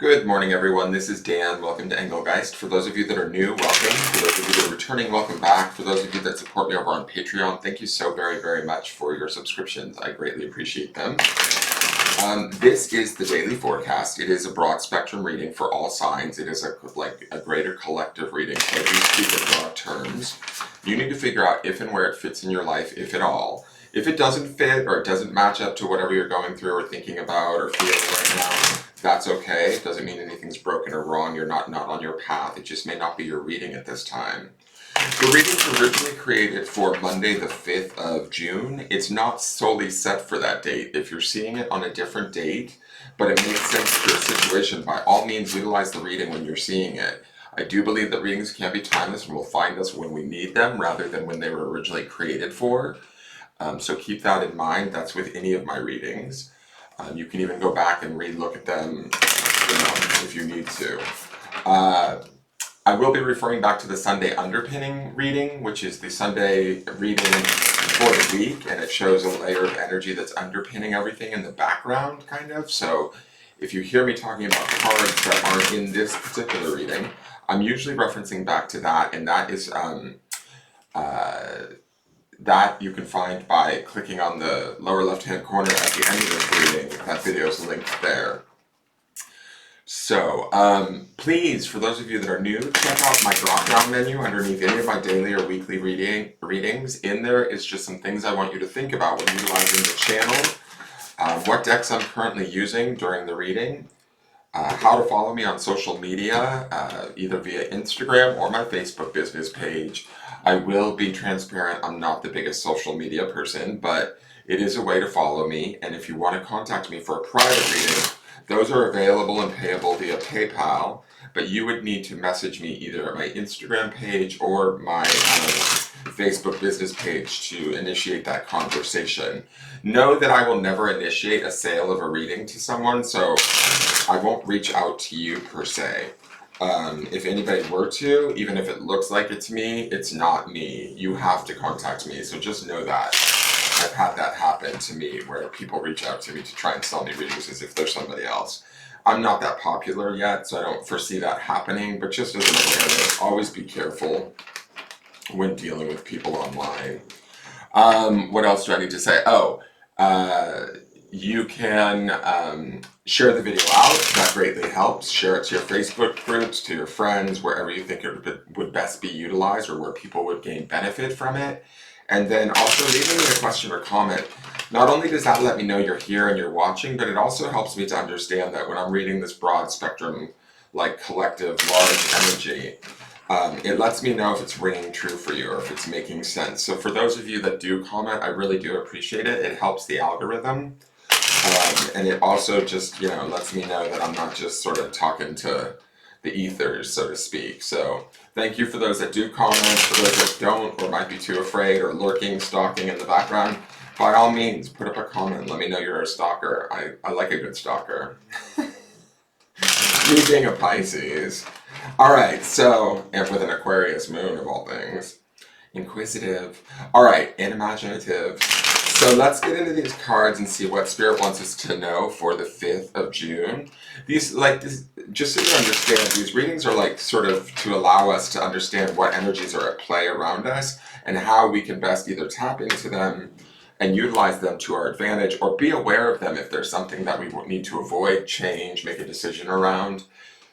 Good morning, everyone. This is Dan. Welcome to Engelgeist. For those of you that are new, welcome. For those of you that are returning, welcome back. For those of you that support me over on Patreon, thank you so very, very much for your subscriptions. I greatly appreciate them. This is the daily forecast. It is a broad spectrum reading for all signs. It is a greater collective reading. So I do speak in broad terms. You need to figure out if and where it fits in your life, if at all. If it doesn't fit or it doesn't match up to whatever you're going through or thinking about or feeling right now, that's okay. It doesn't mean anything's broken or wrong. You're not on your path. It just may not be your reading at this time. The reading's originally created for Monday the 5th of June. It's not solely set for that date. If you're seeing it on a different date, but it makes sense for your situation, by all means utilize the reading when you're seeing it. I do believe that readings can be timeless and will find us when we need them rather than when they were originally created for. So keep that in mind. That's with any of my readings. You can even go back and re-look at them if you need to. I will be referring back to the Sunday underpinning reading, which is the Sunday reading for the week, and it shows a layer of energy that's underpinning everything in the background, kind of. So if you hear me talking about cards that aren't in this particular reading, I'm usually referencing back to that, and that is that you can find by clicking on the lower left-hand corner at the end of this reading. That video is linked there. So, please, for those of you that are new, check out my drop-down menu underneath any of my daily or weekly readings. In there is just some things I want you to think about when utilizing the channel, what decks I'm currently using during the reading, how to follow me on social media, either via Instagram or my Facebook business page. I will be transparent, I'm not the biggest social media person, but it is a way to follow me, and if you want to contact me for a private reading, those are available and payable via PayPal, but you would need to message me either at my Instagram page or my Facebook business page to initiate that conversation. Know that I will never initiate a sale of a reading to someone, so I won't reach out to you per se. If anybody were to, even if it looks like it's me, it's not me. You have to contact me, so just know that. I've had that happen to me where people reach out to me to try and sell me readings as if they're somebody else. I'm not that popular yet, so I don't foresee that happening, but just as an awareness, always be careful when dealing with people online. What else do I need to say? You can share the video out. That greatly helps. Share it to your Facebook groups, to your friends, wherever you think it would best be utilized or where people would gain benefit from it. And then also leaving me a question or comment. Not only does that let me know you're here and you're watching, but it also helps me to understand that when I'm reading this broad spectrum, like collective, large energy, it lets me know if it's ringing true for you or if it's making sense. So for those of you that do comment, I really do appreciate it. It helps the algorithm. And it also just, lets me know that I'm not just sort of talking to the ethers, so to speak. So thank you for those that do comment. For those that don't or might be too afraid or lurking, stalking in the background, by all means, put up a comment. Let me know you're a stalker. I like a good stalker. Me being a Pisces. All right, so, and with an Aquarius moon of all things. Inquisitive. All right, and imaginative. So let's get into these cards and see what Spirit wants us to know for the 5th of June. Just so you understand, these readings are sort of to allow us to understand what energies are at play around us and how we can best either tap into them and utilize them to our advantage or be aware of them if there's something that we need to avoid, change, make a decision around.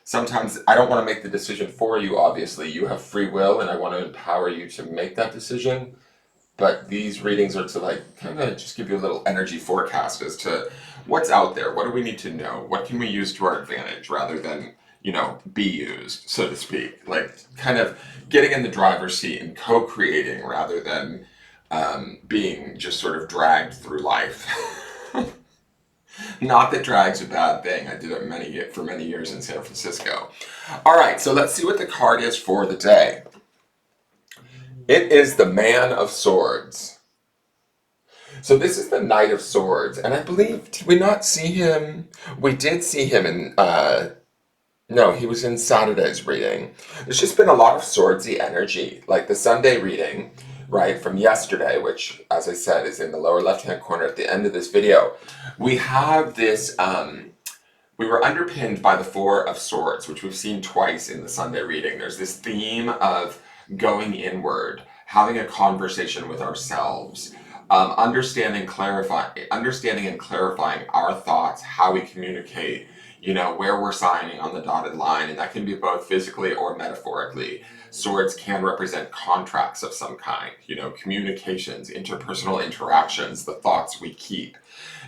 Sometimes I don't want to make the decision for you, obviously. You have free will and I want to empower you to make that decision. But these readings are to kind of just give you a little energy forecast as to what's out there. What do we need to know? What can we use to our advantage rather than, be used, so to speak. Kind of getting in the driver's seat and co-creating rather than being just sort of dragged through life. Not that drag's a bad thing. I did it for many years in San Francisco. All right, so let's see what the card is for the day. It is the Man of Swords. So this is the Knight of Swords, and I believe, did we not see him? We did see him in, no, he was in Saturday's reading. There's just been a lot of swordsy energy, like the Sunday reading, right, from yesterday, which, as I said, is in the lower left-hand corner at the end of this video. We have this we were underpinned by the Four of Swords, which we've seen twice in the Sunday reading. There's this theme of going inward, having a conversation with ourselves, understanding and clarifying our thoughts, how we communicate, where we're signing on the dotted line, and that can be both physically or metaphorically. Swords can represent contracts of some kind, communications, interpersonal interactions, the thoughts we keep.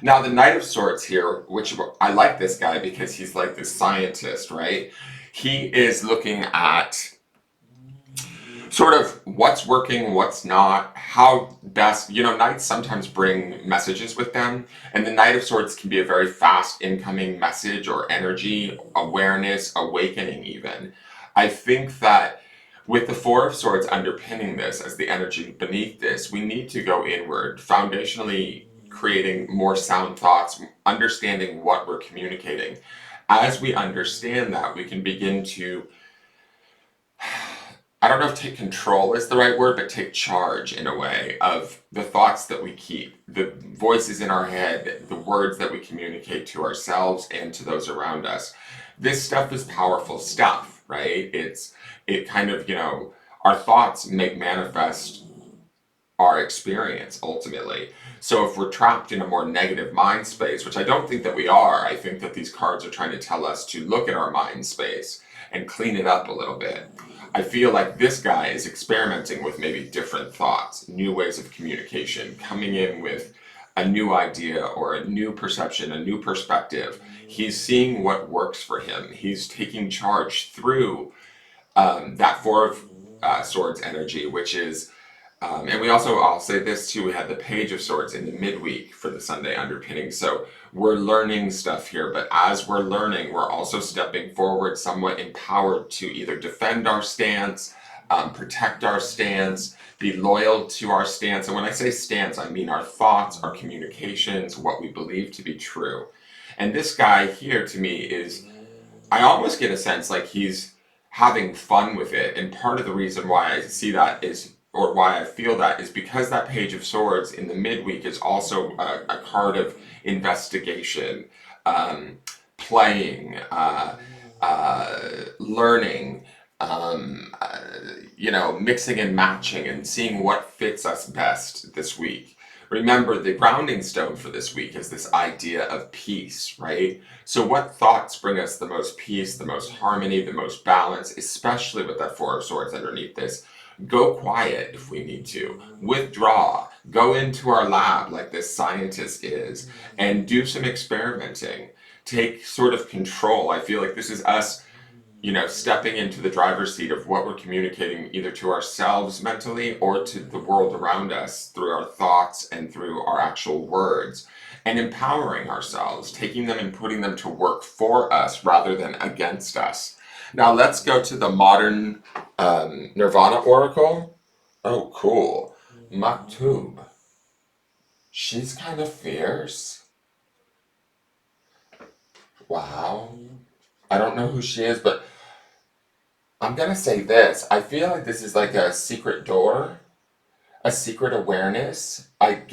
Now, the Knight of Swords here, which I like this guy because he's like this scientist, right? He is looking at sort of what's working, what's not, how best, knights sometimes bring messages with them, and the Knight of Swords can be a very fast incoming message or energy, awareness, awakening even. I think that with the Four of Swords underpinning this as the energy beneath this, we need to go inward, foundationally creating more sound thoughts, understanding what we're communicating. As we understand that, we can begin to, I don't know if take control is the right word, but take charge in a way of the thoughts that we keep, the voices in our head, the words that we communicate to ourselves and to those around us. This stuff is powerful stuff, right? It kind of, our thoughts make manifest our experience ultimately. So if we're trapped in a more negative mind space, which I don't think that we are, I think that these cards are trying to tell us to look at our mind space and clean it up a little bit. I feel like this guy is experimenting with maybe different thoughts, new ways of communication, coming in with a new idea or a new perception, a new perspective. He's seeing what works for him. He's taking charge through that Four of Swords energy, which is, and we also, I'll say this too, we had the Page of Swords in the midweek for the Sunday underpinning. So we're learning stuff here, but as we're learning, we're also stepping forward, somewhat empowered to either defend our stance, protect our stance, be loyal to our stance. And when I say stance, I mean our thoughts, our communications, what we believe to be true. And this guy here to me is, I almost get a sense like he's having fun with it. And part of the reason why I see that is, or why I feel that, is because that Page of Swords in the midweek is also a card of investigation, playing, learning, mixing and matching and seeing what fits us best this week. Remember, the grounding stone for this week is this idea of peace, right? So what thoughts bring us the most peace, the most harmony, the most balance, especially with that Four of Swords underneath this? Go quiet if we need to. Withdraw. Go into our lab like this scientist is and do some experimenting. Take sort of control. I feel like this is us, stepping into the driver's seat of what we're communicating either to ourselves mentally or to the world around us through our thoughts and through our actual words, and empowering ourselves, taking them and putting them to work for us rather than against us. Now let's go to the modern Nirvana oracle. Oh, cool. Maktub. She's kind of fierce. Wow. I don't know who she is, but I'm gonna say this. I feel like this is like a secret door, a secret awareness. I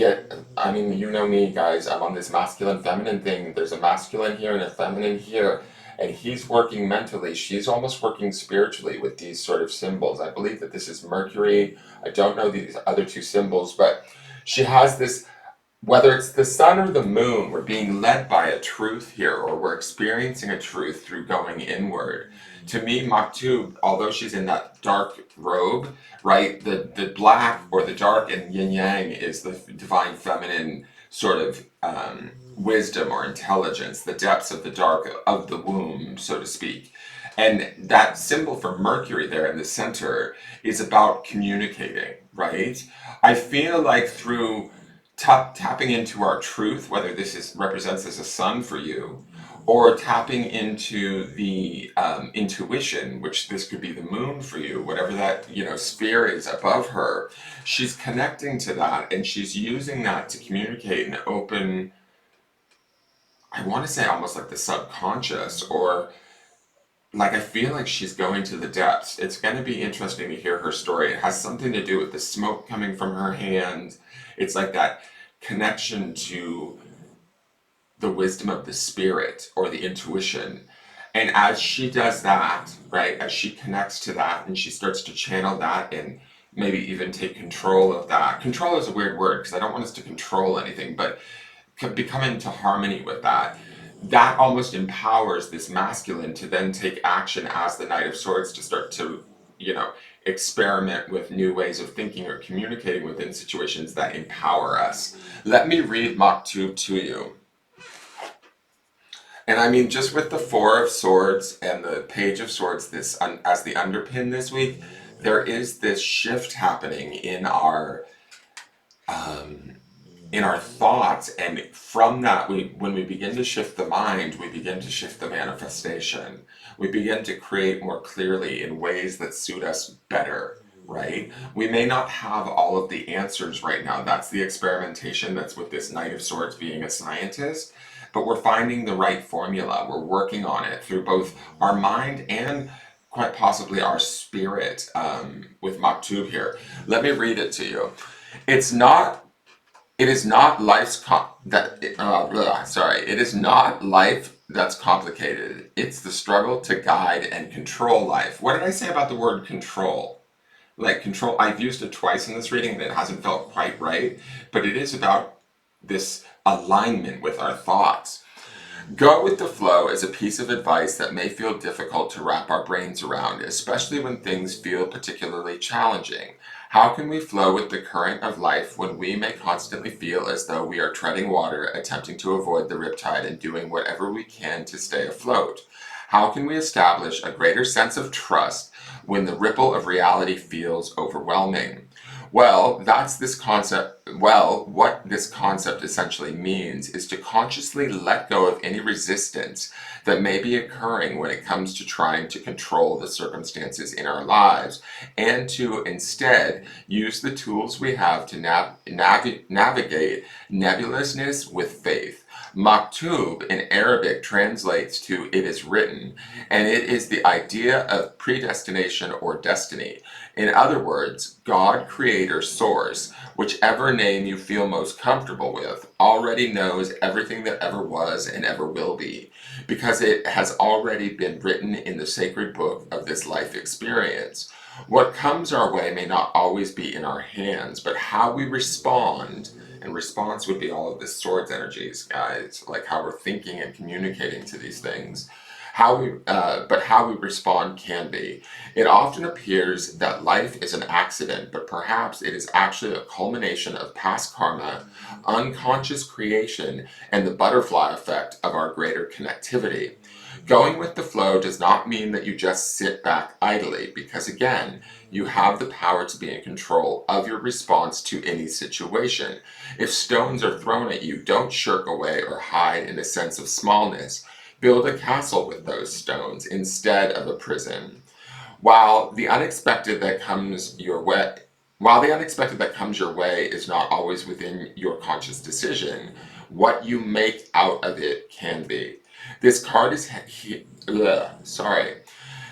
mean, you know me, guys. I'm on this masculine feminine thing. There's a masculine here and a feminine here. And he's working mentally. She's almost working spiritually with these sort of symbols. I believe that this is Mercury. I don't know these other two symbols, but she has this, whether it's the sun or the moon, we're being led by a truth here, or we're experiencing a truth through going inward. To me, Maktub, although she's in that dark robe, right, the black or the dark and yin yang is the divine feminine sort of wisdom or intelligence, the depths of the dark of the womb, so to speak. And that symbol for Mercury there in the center is about communicating, right? I feel like through tapping into our truth, whether this represents as a sun for you, or tapping into the intuition, which this could be the moon for you, whatever that sphere is above her, she's connecting to that and she's using that to communicate and open, I want to say almost like the subconscious, or like I feel like she's going to the depths. It's going to be interesting to hear her story. It has something to do with the smoke coming from her hand. It's like that connection to the wisdom of the spirit or the intuition. And as she does that, right, as she connects to that and she starts to channel that and maybe even take control of that. Control is a weird word because I don't want us to control anything, but become into harmony with that. That almost empowers this masculine to then take action as the Knight of Swords to start to, you know, experiment with new ways of thinking or communicating within situations that empower us. Let me read Maktub to you. And I mean, just with the Four of Swords and the Page of Swords, this as the underpin this week, there is this shift happening in our thoughts, and from that, when we begin to shift the mind, we begin to shift the manifestation. We begin to create more clearly in ways that suit us better. Right? We may not have all of the answers right now. That's the experimentation that's with this Knight of Swords being a scientist. But we're finding the right formula. We're working on it through both our mind and quite possibly our spirit with Maktub here. Let me read it to you. It is not It is not life that's complicated. It's the struggle to guide and control life. What did I say about the word control? Like control, I've used it twice in this reading and it hasn't felt quite right, but it is about this alignment with our thoughts. Go with the flow is a piece of advice that may feel difficult to wrap our brains around, especially when things feel particularly challenging. How can we flow with the current of life when we may constantly feel as though we are treading water, attempting to avoid the riptide and doing whatever we can to stay afloat? How can we establish a greater sense of trust when the ripple of reality feels overwhelming? Well, what this concept essentially means is to consciously let go of any resistance that may be occurring when it comes to trying to control the circumstances in our lives, and to instead use the tools we have to navigate nebulousness with faith. Maktub in Arabic translates to "it is written," and it is the idea of predestination or destiny. In other words, God, Creator, Source, whichever name you feel most comfortable with, already knows everything that ever was and ever will be, because it has already been written in the sacred book of this life experience. What comes our way may not always be in our hands, but how we respond, and response would be all of the swords energies, guys, like how we're thinking and communicating to these things. How we respond can be. It often appears that life is an accident, but perhaps it is actually a culmination of past karma, unconscious creation, and the butterfly effect of our greater connectivity. Going with the flow does not mean that you just sit back idly, because again, you have the power to be in control of your response to any situation. If stones are thrown at you, don't shirk away or hide in a sense of smallness. Build a castle with those stones instead of a prison. While the unexpected that comes your way is not always within your conscious decision, what you make out of it can be. This card is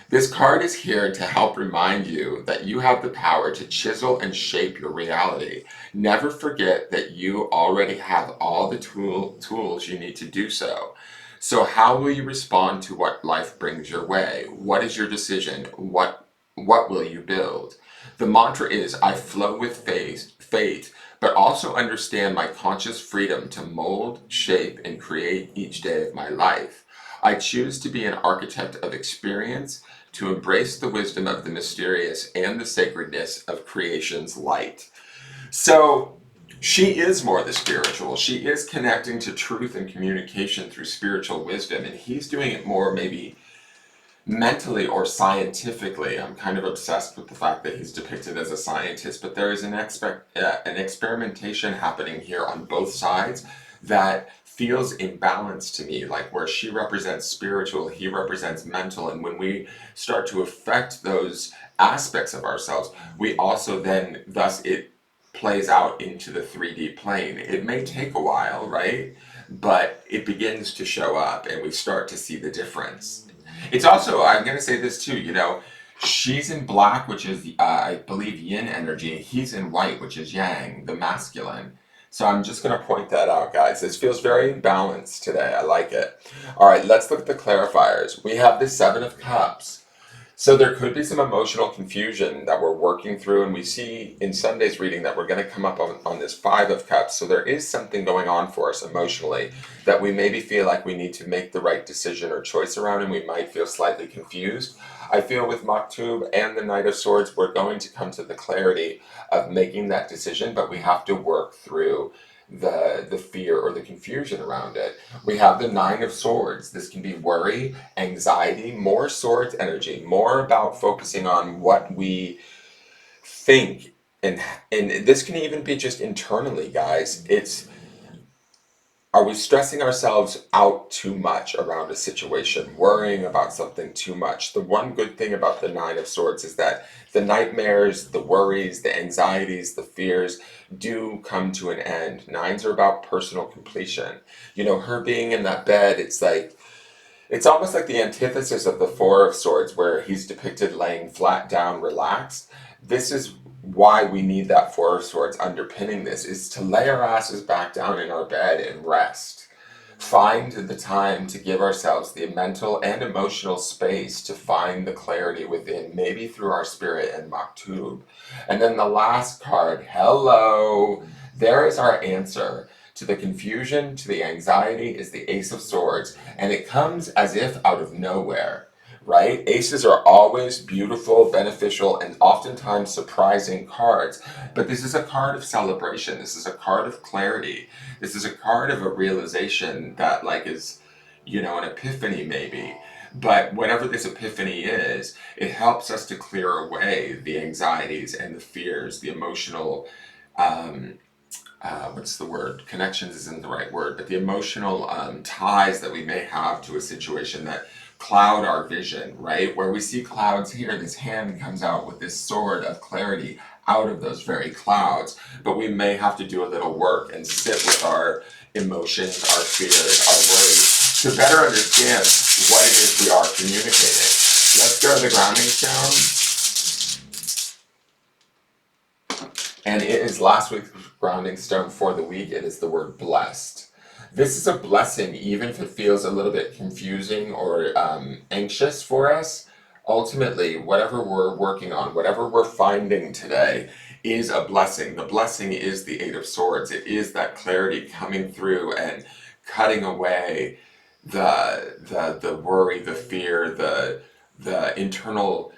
This card is here to help remind you that you have the power to chisel and shape your reality. Never forget that you already have all the tools you need to do so. So how will you respond to what life brings your way? What is your decision? What will you build? The mantra is, I flow with fate, but also understand my conscious freedom to mold, shape, and create each day of my life. I choose to be an architect of experience, to embrace the wisdom of the mysterious and the sacredness of creation's light. So, she is more the spiritual. She is connecting to truth and communication through spiritual wisdom, and he's doing it more maybe mentally or scientifically. I'm kind of obsessed with the fact that he's depicted as a scientist, but there is an experimentation happening here on both sides that feels imbalanced to me, like where she represents spiritual, he represents mental, and when we start to affect those aspects of ourselves, we also then, thus it plays out into the 3D plane. It may take a while, right? But it begins to show up and we start to see the difference. It's also, I'm going to say this too, she's in black, which is, I believe, yin energy. He's in white, which is yang, the masculine. So I'm just going to point that out, guys. This feels very balanced today. I like it. All right, let's look at the clarifiers. We have the Seven of Cups. So there could be some emotional confusion that we're working through, and we see in Sunday's reading that we're going to come up on this Five of Cups. So there is something going on for us emotionally that we maybe feel like we need to make the right decision or choice around, and we might feel slightly confused. I feel with Maktub and the Knight of Swords, we're going to come to the clarity of making that decision, but we have to work through the fear or the confusion around it. We have the Nine of Swords. This can be worry, anxiety, more swords energy, more about focusing on what we think. And this can even be just internally, guys. It's, are we stressing ourselves out too much around a situation, worrying about something too much? The one good thing about the Nine of Swords is that the nightmares, the worries, the anxieties, the fears do come to an end. Nines are about personal completion. You know, her being in that bed, it's like, it's almost like the antithesis of the Four of Swords, where he's depicted laying flat down, relaxed. This is why we need that Four of Swords underpinning this, is to lay our asses back down in our bed and rest. Find the time to give ourselves the mental and emotional space to find the clarity within, maybe through our spirit and Maktub. And then the last card, hello, there is our answer to the confusion, to the anxiety, is the Ace of Swords, and it comes as if out of nowhere, right? Aces are always beautiful, beneficial, and oftentimes surprising cards, but this is a card of celebration. This is a card of clarity. This is a card of a realization that, like, is, you know, an epiphany maybe. But whatever this epiphany is, it helps us to clear away the anxieties and the fears, the emotional what's the word? Connections isn't the right word, but the emotional ties that we may have to a situation that cloud our vision, right? Where we see clouds here, this hand comes out with this sword of clarity out of those very clouds, but we may have to do a little work and sit with our emotions, our fears, our worries to better understand what it is we are communicating. Let's go to the grounding stone. And it is last week's grounding stone for the week. It is the word blessed. This is a blessing, even if it feels a little bit confusing or anxious for us. Ultimately, whatever we're working on, whatever we're finding today, is a blessing. The blessing is the Eight of Swords. It is that clarity coming through and cutting away the worry, the fear, the internal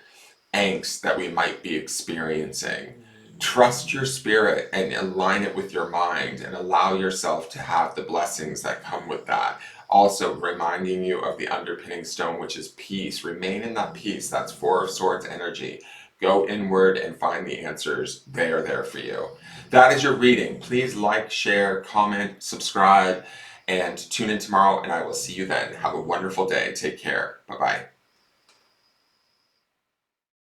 angst that we might be experiencing. Trust your spirit and align it with your mind and allow yourself to have the blessings that come with that. Also reminding you of the underpinning stone, which is peace. Remain in that peace. That's Four of Swords energy. Go inward and find the answers. They are there for you. That is your reading. Please like, share, comment, subscribe, and tune in tomorrow, and I will see you then. Have a wonderful day. Take care. Bye-bye.